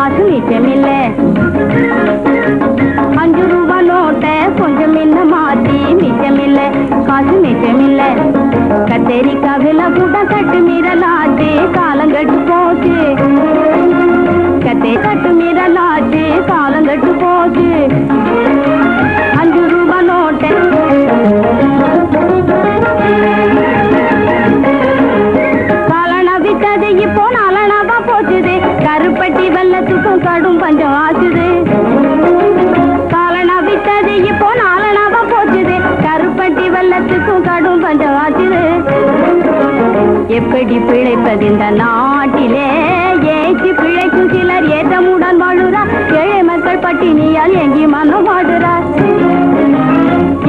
காசு மிச்சமில்ல. 5 ரூபா நோட்டை கொஞ்சம் என்ன மாத்தி மிச்சமில்ல, காசு மிச்சமில்ல. கத்தரிக்காவில கூட கட்டு மீறலாச்சு, காலங்கட்டு போச்சு. கட்டு மீறலாச்சு, காலங்கட்டு போச்சு. 5 ரூபா நோட்டை காலனா விட்டது இப்போ நாலனாவா போச்சுது. கருப்பட்டி வெள்ளத்துக்கும் கடும் பஞ்சம் ஆச்சுது. காலனா விட்டது இப்போ நாலனாவா போச்சுது. கருப்பட்டி வெள்ளத்துக்கும் கடும் பஞ்சம் ஆச்சுது. எப்படி பிழைப்பது இந்த நாட்டிலே? ஏற்றி பிழைக்கும் சிலர் ஏற்றமுடன் வாழுறார். ஏழை மக்கள் பட்டினியால் எங்கி மனம் வாடுறார்.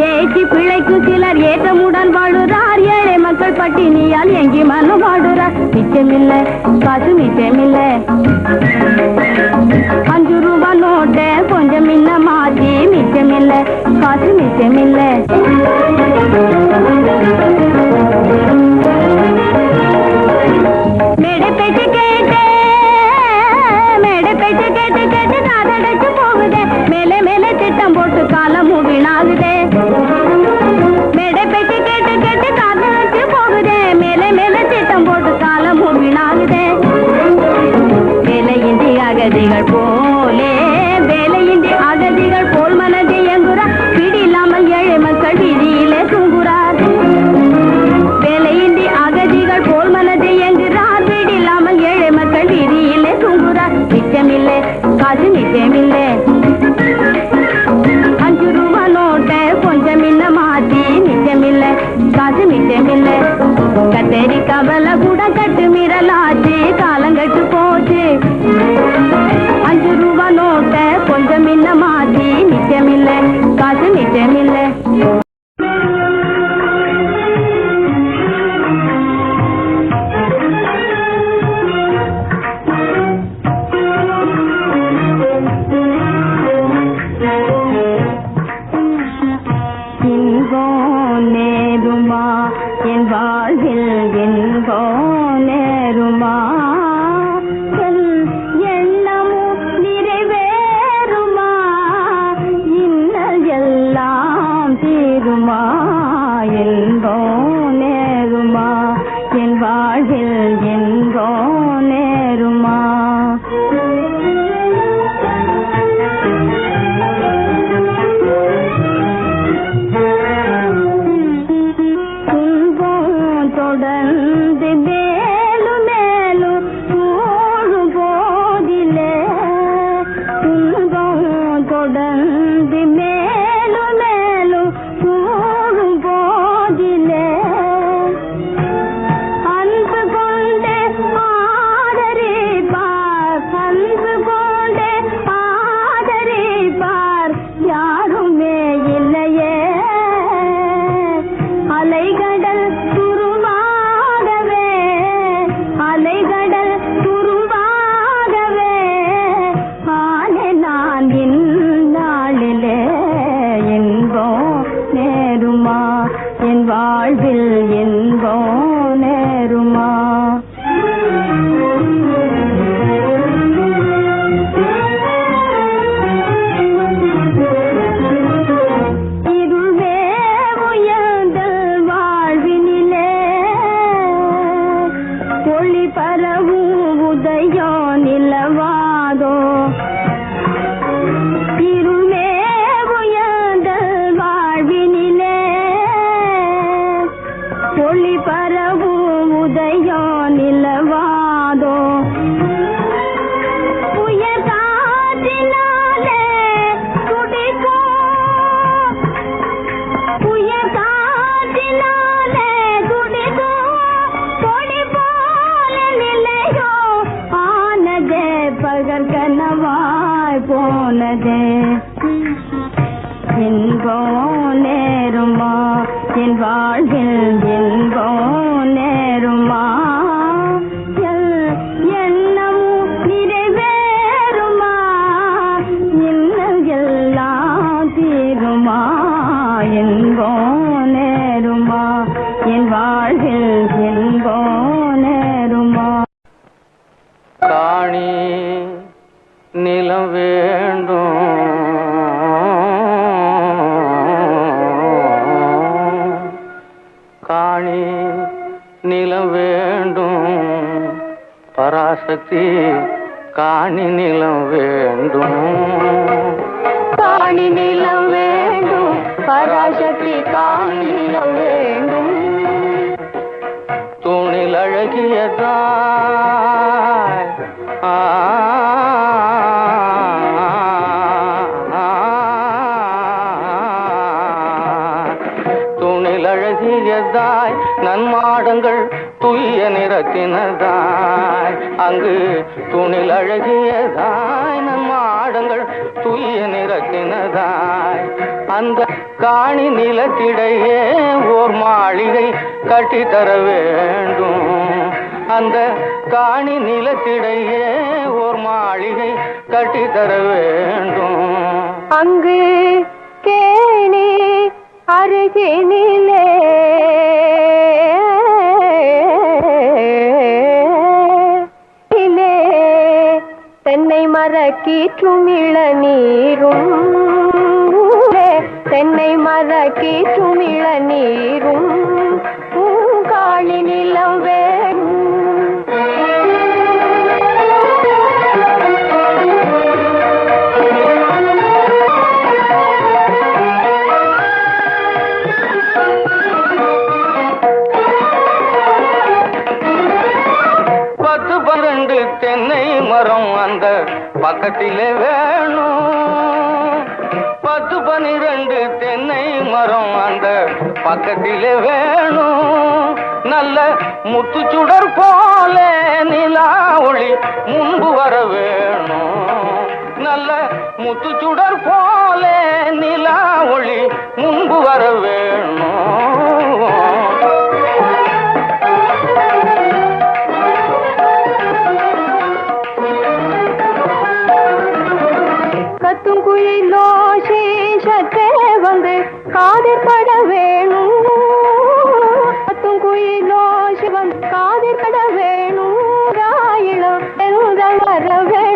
ஏற்றி பிழைக்கும் சிலர் ஏற்றமுடன் வாழுறார். ஏழை மக்கள் பட்டினியால் எங்கி மனம் வாடுறார். மிச்சமில்ல, காசு மிச்சமில்ல. 5 ரூபா நோட்டை கொஞ்சம் இன்ன மாத்தி மிச்சமில்ல, காசு மிச்சமில்ல. மேடை பேச்சு கேட்டு மேடை பேச்சு கேட்டு கேட்டு காதடைச்சு போகுதே. மேலே மேலே திட்டம் போட்டு காலம் வீணாகுதே. மேடை பேச்சு கேட்டு கேட்டு காதடைச்சு போகுதே. மேலே மேலே திட்டம் போட்டு காலம் வீணாகுதே. வேலையின்றி அகதிகள் போலே, வேலையின்றி அகதிகள் போல் மனதை எங்குறார். பிடி இல்லாமல் ஏழை மக்கள் வீதியிலே தூங்குறார். வேலையின்றி அகதிகள் போல் மனதை எங்குறார். வீடு இல்லாமல் ஏழை மக்கள் வீதியிலே தூங்குறார். மிச்சமில்லை, காசு மிச்சமில்லை. 5 ரூபா நோட்டை கொஞ்சம் இன்ன மாத்தி மிச்சமில்லை, காசு மிச்சமில்லை. கத்தரிக்காவல கூட கட்டு மீறலாச்சு, காலங்கட்டு போச்சு. 5 ரூபா நோட்டை கொஞ்சம் இன்ன மாத்தி மிச்சமில்லை, காசு மிச்சமில்லை. வேண்டும், பராசக்தி காணி நிலம் வேண்டும், காணி நிலம் வேண்டும், பராசக்தி காணி நிலம் வேண்டும். தூணில் அழகியதாய் தூணில் அழகியதாய் நன்மாடங்கள் துய்ய நிறத்தினதாய், அங்கு தூணில் அழகியதாய் நன்மாடங்கள் துய்ய நிறத்தினதாய், அந்த காணி நிலத்திடையே ஓர் மாளிகை கட்டித்தர வேண்டும், அந்த காணி நிலத்திடையே ஓர் மாளிகை கட்டித்தர வேண்டும். அங்கு கேணி அருகினிலே தென்னை மரக்கீற்றும் இளநீரும், தென்னை மரக்கீற்றும் இளநீரும் காணி நிலம் வேணும். தென்னை மரம் அந்த பக்கத்திலே வேணும், 10-12 தென்னை மரம் அந்த பக்கத்திலே வேணும், நல்ல முத்துச்சுடர் போல நிலா ஒளி முன்பு வர வேணும், நல்ல முத்துச்சுடர் போல நிலா ஒளி முன்பு வர வேணும். கத்துங்குயிலோ சீசத்தே வந்து காதிற்பட வேணும், கத்துங்குயிலோ சிவன் காதிற்பட வேணும், ராயிலம் வர வேணும்.